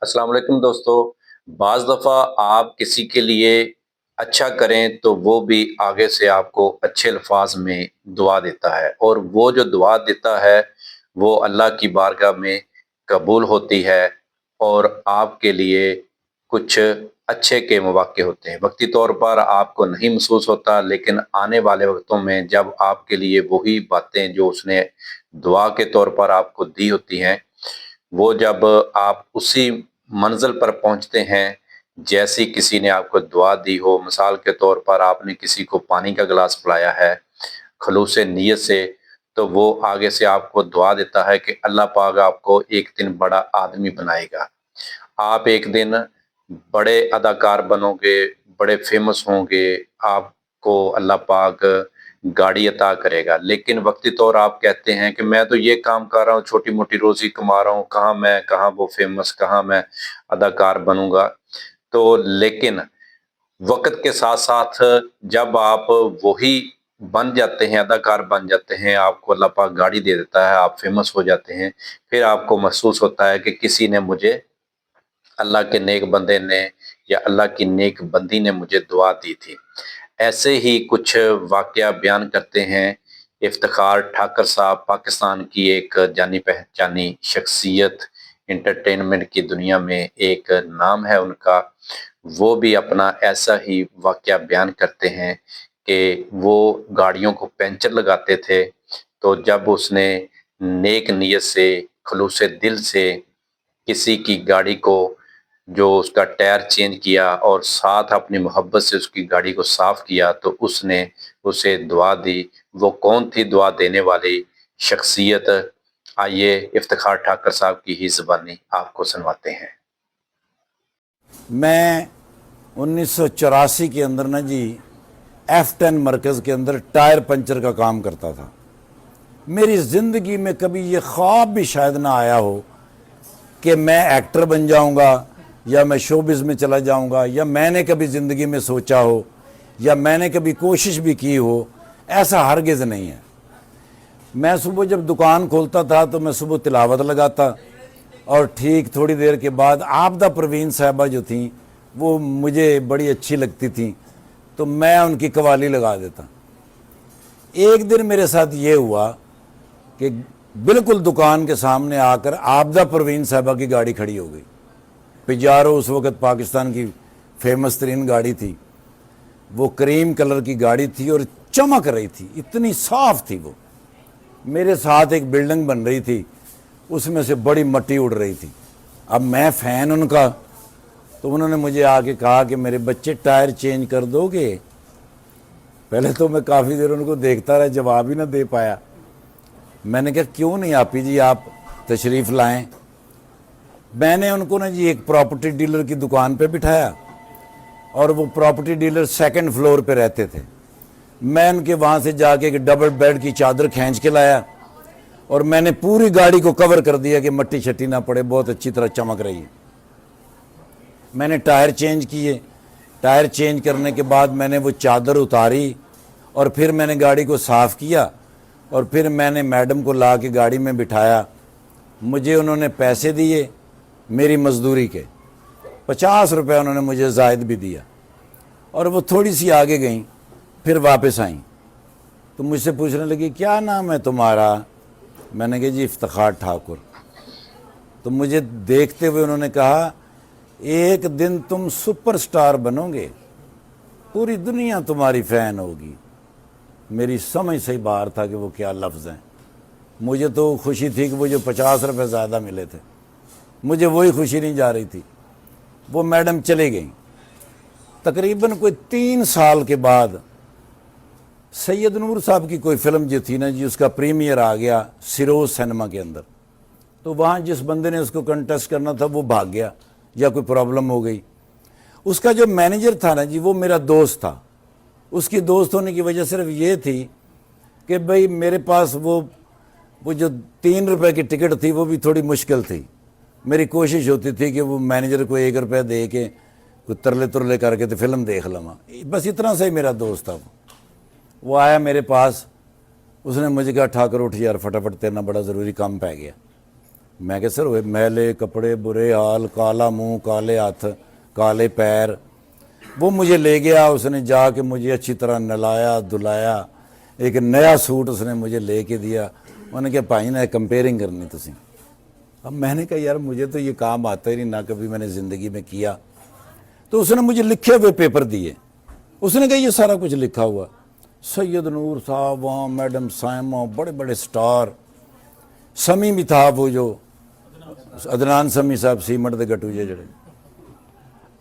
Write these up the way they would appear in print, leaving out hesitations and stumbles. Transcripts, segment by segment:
अस्सलाम वालेकुम दोस्तों। बाज़ दफ़ा आप किसी के लिए अच्छा करें तो वो भी आगे से आपको अच्छे अल्फाज में दुआ देता है और वो जो दुआ देता है वो अल्लाह की बारगाह में कबूल होती है और आपके लिए कुछ अच्छे के मौक़े होते हैं। वक्ती तौर पर आपको नहीं महसूस होता, लेकिन आने वाले वक्तों में जब आपके लिए वही बातें जो उसने दुआ के तौर पर आपको दी होती हैं, वो जब आप उसी मंज़िल पर पहुँचते हैं, जैसी किसी ने आपको दुआ दी हो, मिसाल के तौर पर आपने किसी को पानी का गिलास पिलाया है, ख़ुलूस नीयत से, तो वो आगे से आपको दुआ देता है कि अल्लाह पाक आपको एक दिन बड़ा आदमी बनाएगा। आप एक दिन बड़े अदाकार बनोगे, बड़े फ़ेमस होंगे, आपको अल्लाह पाक गाड़ी अता करेगा। लेकिन वक़्ती तौर आप कहते हैं कि मैं तो ये काम कर रहा हूँ, छोटी-मोटी रोज़ी कमा रहा हूँ, कहाँ वो फ़ेमस, कहाँ मैं अदाकार बनूँगा। तो लेकिन वक़्त के साथ-साथ जब आप वही बन जाते हैं, अदाकार बन जाते हैं, आपको अल्लाह पाक गाड़ी दे देता है, आप फ़ेमस हो जाते हैं, फिर आपको महसूस होता है कि किसी ने मुझे, अल्लाह के नेक बंदे ने या अल्लाह की नेक बंदी ने मुझे दुआ दी थी। ऐसे ही कुछ वाक़या बयान करते हैं इफ्तिखार ठाकर साहब, पाकिस्तान की एक जानी-पहचानी शख्सियत, एंटरटेनमेंट की दुनिया में एक नाम है उनका। वो भी अपना ऐसा ही वाक़या बयान करते हैं कि वो गाड़ियों को पंचर लगाते थे, तो जब उसने नेक नीयत से, ख़ुलूस दिल से किसी की गाड़ी को, जो उसका टायर चेंज किया और साथ अपनी मोहब्बत से उसकी गाड़ी को साफ़ किया, तो उसने उसे दुआ दी। वो कौन थी दुआ देने वाली शख्सियत? आइए इफ्तिखार ठाकर साहब की ही ज़ुबानी आपको सुनवाते हैं। मैं 1984 के अंदर ना जी F10 मरकज़ के अंदर टायर पंचर का काम करता था। मेरी ज़िंदगी में कभी ये ख्वाब भी शायद ना आया हो कि मैं एक्टर बन जाऊंगा या मैं शोबिज़ में चला जाऊंगा, या मैंने कभी ज़िंदगी में सोचा हो या मैंने कभी कोशिश भी की हो, ऐसा हरगिज़ नहीं है। मैं सुबह जब दुकान खोलता था तो मैं सुबह तिलावत लगाता, और ठीक थोड़ी देर के बाद आबदा परवीन साहबा जो थी वो मुझे बड़ी अच्छी लगती थी, तो मैं उनकी कवाली लगा देता। एक दिन मेरे साथ ये हुआ कि बिल्कुल दुकान के सामने आकर आबदा परवीन साहबा की गाड़ी खड़ी हो गई। पिजारो उस वक़्त पाकिस्तान की फेमस तरीन गाड़ी थी। वो क्रीम कलर की गाड़ी थी और चमक रही थी, इतनी साफ़ थी वो। मेरे साथ एक बिल्डिंग बन रही थी, उसमें से बड़ी मट्टी उड़ रही थी। अब मैं फ़ैन उनका, तो उन्होंने मुझे आके कहा कि मेरे बच्चे टायर चेंज कर दोगे? पहले तो मैं काफ़ी देर उनको देखता रहा, जवाब ही ना दे पाया। मैंने कहा क्यों नहीं आपी जी, आप तशरीफ़ लाएं। मैंने उनको ना जी एक प्रॉपर्टी डीलर की दुकान पे बिठाया, और वो प्रॉपर्टी डीलर सेकंड फ्लोर पे रहते थे। मैं उनके वहाँ से जाके एक डबल बेड की चादर खींच के लाया, और मैंने पूरी गाड़ी को कवर कर दिया कि मट्टी शट्टी ना पड़े, बहुत अच्छी तरह चमक रही है। मैंने टायर चेंज किए। टायर चेंज करने के बाद मैंने वो चादर उतारी, और फिर मैंने गाड़ी को साफ़ किया, और फिर मैंने मैडम को ला के गाड़ी में बिठाया। मुझे उन्होंने पैसे दिए मेरी मज़दूरी के, 50 रुपये उन्होंने मुझे ज़ायद भी दिया, और वो थोड़ी सी आगे गई, फिर वापस आई, तो मुझसे पूछने लगी क्या नाम है तुम्हारा? मैंने कहा जी इफ्तिखार ठाकुर। तो मुझे देखते हुए उन्होंने कहा एक दिन तुम सुपरस्टार बनोगे, पूरी दुनिया तुम्हारी फ़ैन होगी। मेरी समझ से ही बाहर था कि वो क्या लफ्ज़ हैं। मुझे तो खुशी थी कि वो जो 50 रुपये ज़्यादा मिले थे, मुझे वही खुशी नहीं जा रही थी। वो मैडम चली गई। तकरीबन कोई 3 साल के बाद सैयद नूर साहब की कोई फ़िल्म जो थी ना जी, उसका प्रीमियर आ गया सिरोज सिनेमा के अंदर। तो वहाँ जिस बंदे ने उसको कंटेस्ट करना था वो भाग गया, या कोई प्रॉब्लम हो गई। उसका जो मैनेजर था ना जी, वो मेरा दोस्त था। उसकी दोस्त होने की वजह सिर्फ ये थी कि भाई मेरे पास वो जो 3 रुपए की टिकट थी वो भी थोड़ी मुश्किल थी। मेरी कोशिश होती थी कि वो मैनेजर को 1 रुपया दे के कोई तरले तुरले करके तो फिल्म देख लवा, बस इतना सा ही मेरा दोस्त था। वो आया मेरे पास, उसने मुझे कहा ठाकुर उठ यार फटाफट, तेरा बड़ा ज़रूरी काम पै गया। मैं क्या सर हुए मैले कपड़े, बुरे हाल, काला मुंह, काले हाथ, काले पैर। वो मुझे ले गया, उसने जाके मुझे अच्छी तरह नहलाया धुलाया, एक नया सूट उसने मुझे ले के दिया। उन्होंने कहा भाई ने कंपेयरिंग करनी तुसी। अब मैंने कहा यार मुझे तो ये काम आता ही नहीं, ना कभी मैंने ज़िंदगी में किया। तो उसने मुझे लिखे हुए पेपर दिए, उसने कहा ये सारा कुछ लिखा हुआ, सैयद नूर साहब वहाँ, मैडम साइमा, बड़े बड़े स्टार, समी भी था वो जो अदनान समी साहब सीमट दे गटूजे जड़े।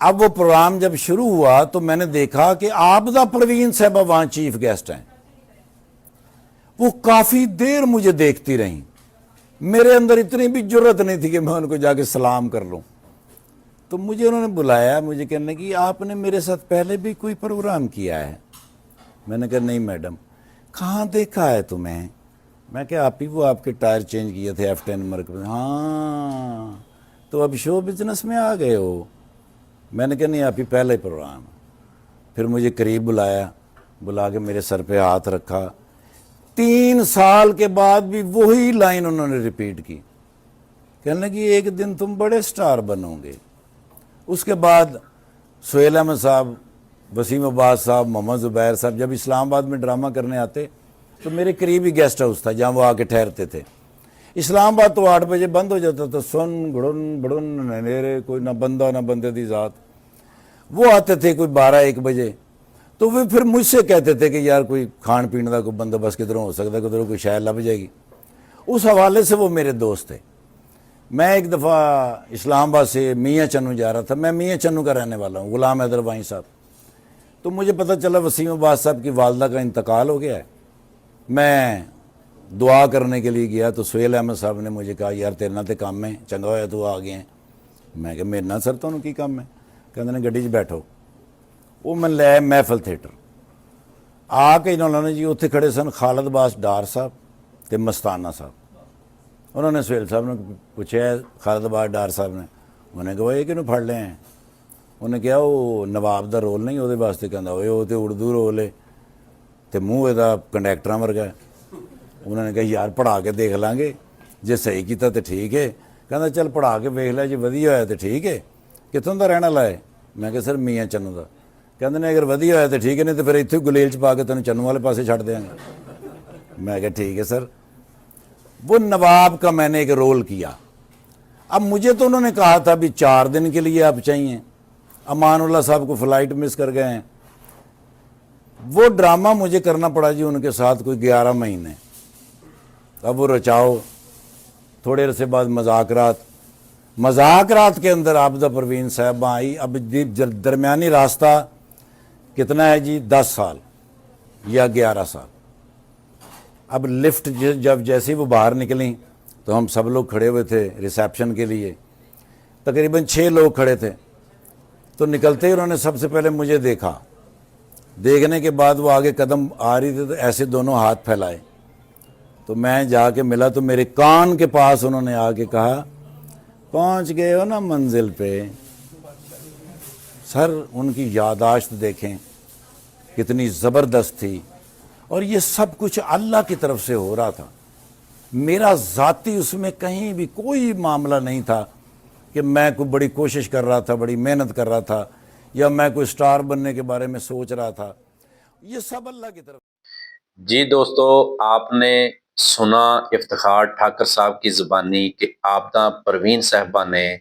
अब वो प्रोग्राम जब शुरू हुआ तो मैंने देखा कि आपदा परवीन साहबा वहाँ चीफ गेस्ट हैं। वो काफ़ी देर मुझे देखती रहीं, मेरे अंदर इतनी भी जुर्रत नहीं थी कि मैं उनको जाके सलाम कर लूँ। तो मुझे उन्होंने बुलाया, मुझे कहने की आपने मेरे साथ पहले भी कोई प्रोग्राम किया है? मैंने कहा नहीं मैडम। कहाँ देखा है तुम्हें? मैं क्या आप ही वो आपके टायर चेंज किए थे F10 मरकज। हाँ तो अब शो बिजनेस में आ गए हो? मैंने कहा नहीं आप ही पहले ही प्रोग्राम। फिर मुझे करीब बुलाया, बुला के मेरे सर पे हाथ रखा। 3 साल के बाद भी वही लाइन उन्होंने रिपीट की, कहने लगी एक दिन तुम बड़े स्टार बनोगे। उसके बाद सुहेल अहमद साहब, वसीम अब्बास साहब, मोहम्मद ज़ुबैर साहब जब इस्लामाबाद में ड्रामा करने आते तो मेरे करीबी गेस्ट हाउस था जहाँ वो आके ठहरते थे। इस्लामाबाद तो 8 बजे बंद हो जाता था, सुन घुड़न बड़ुन ननेरे, कोई ना बंदा ना बंदे दी ज़ात। वो आते थे कोई 12-1 बजे, तो वे फिर मुझसे कहते थे कि यार कोई खान पीने का कोई बंदोबस्त किधरों हो सकता है, किधरों कोई शायद लभ जाएगी। उस हवाले से वो मेरे दोस्त थे। मैं एक दफ़ा इस्लामाबाद से मियाँ चन्नू जा रहा था, मैं मियाँ चन्नू का रहने वाला हूँ, गुलाम हैदर वाई साहब। तो मुझे पता चला वसीम अब्बास साहब की वालदा का इंतकाल हो गया है। मैं दुआ करने के लिए गया तो सुहेल अहमद साहब ने मुझे कहा यार तेरे ना तो काम है, चंगा होया तू आ गया। मैं क्या मेरे ना सर तुहानू की काम है? कहते ने गड्डी 'च बैठो। वो मैं लै महफल थिएटर आके इन्होंने जी उत्थे खड़े सन खालिद बास डार साहब ते मस्ताना साहब। उन्होंने सुहेल साहब ने पूछा, खालिद बास डार साहब ने, उन्हें कहा ये किनू फड़ ले हैं? उन्हें कहा वो नवाब का रोल नहीं, वो वास्ते कहता वो तो उर्दू रोल है तो मूँह एदा कंडैक्टर वर्गा है। उन्होंने कहा यार पढ़ा के देख लाँगे, जे सही किया तो ठीक है। कहता चल पढ़ा के वेख लै, जो वधिया होया तो ठीक है। कितों का रहने वाला है? मैं कहा सर मियाँ चन्नू का। कहते ने अगर वधिया होया तो ठीक है, नहीं तो फिर इत्थे गुलेल च पा के तेन चन्नू वाले पासे छड्ड देंगे। मैं कहा ठीक है सर। वो नवाब का मैंने एक रोल किया। अब मुझे तो उन्होंने कहा था भी 4 दिन के लिए आप चाहिए, अमानुल्लाह साहब को फ़्लाइट मिस कर गए हैं। वो ड्रामा मुझे करना पड़ा जी उनके साथ कोई 11 महीने। अब वो रचाओ, थोड़े अरसे बाद मजाकरात के अंदर आपदा परवीन साहब आई। अब दरमियानी रास्ता कितना है जी? 10 साल या 11 साल। अब लिफ्ट जब जैसे ही वो बाहर निकली तो हम सब लोग खड़े हुए थे रिसेप्शन के लिए, तकरीबन 6 लोग खड़े थे। तो निकलते ही उन्होंने सबसे पहले मुझे देखा, देखने के बाद वो आगे कदम आ रही थी तो ऐसे दोनों हाथ फैलाए। तो मैं जाके मिला तो मेरे कान के पास उन्होंने आके कहा पहुंच गए हो ना मंजिल पे। सर उनकी यादाश्त देखें कितनी ज़बरदस्त थी, और ये सब कुछ अल्लाह की तरफ से हो रहा था। मेरा ज़ाती उसमें कहीं भी कोई मामला नहीं था कि मैं कोई बड़ी कोशिश कर रहा था, बड़ी मेहनत कर रहा था, या मैं कोई स्टार बनने के बारे में सोच रहा था। ये सब अल्लाह की तरफ। जी दोस्तों, आपने सुना इफ्तिखार ठाकर साहब की ज़ुबानी कि आपदा परवीन साहबा ने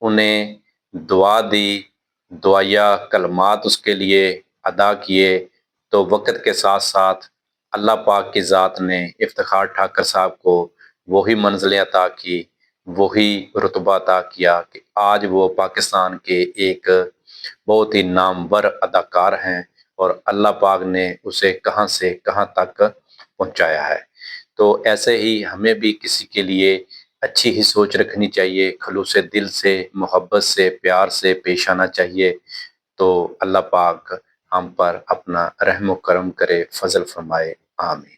उन्हें दुआ दी, दुआया कलमात उसके लिए अदा किए। तो वक्त के साथ साथ अल्लाह पाक की ज़ात ने इफ्तिखार ठाकर साहब को वही मंजिलें अता की, वही रुतबा अता किया कि आज वो पाकिस्तान के एक बहुत ही नामवर अदाकार हैं, और अल्लाह पाक ने उसे कहां से कहां तक पहुंचाया है। तो ऐसे ही हमें भी किसी के लिए अच्छी ही सोच रखनी चाहिए, खलूस दिल से, मोहब्बत से, प्यार से पेश आना चाहिए। तो अल्लाह पाक हम पर अपना रहम करम करे, फजल फरमाए। आमीन।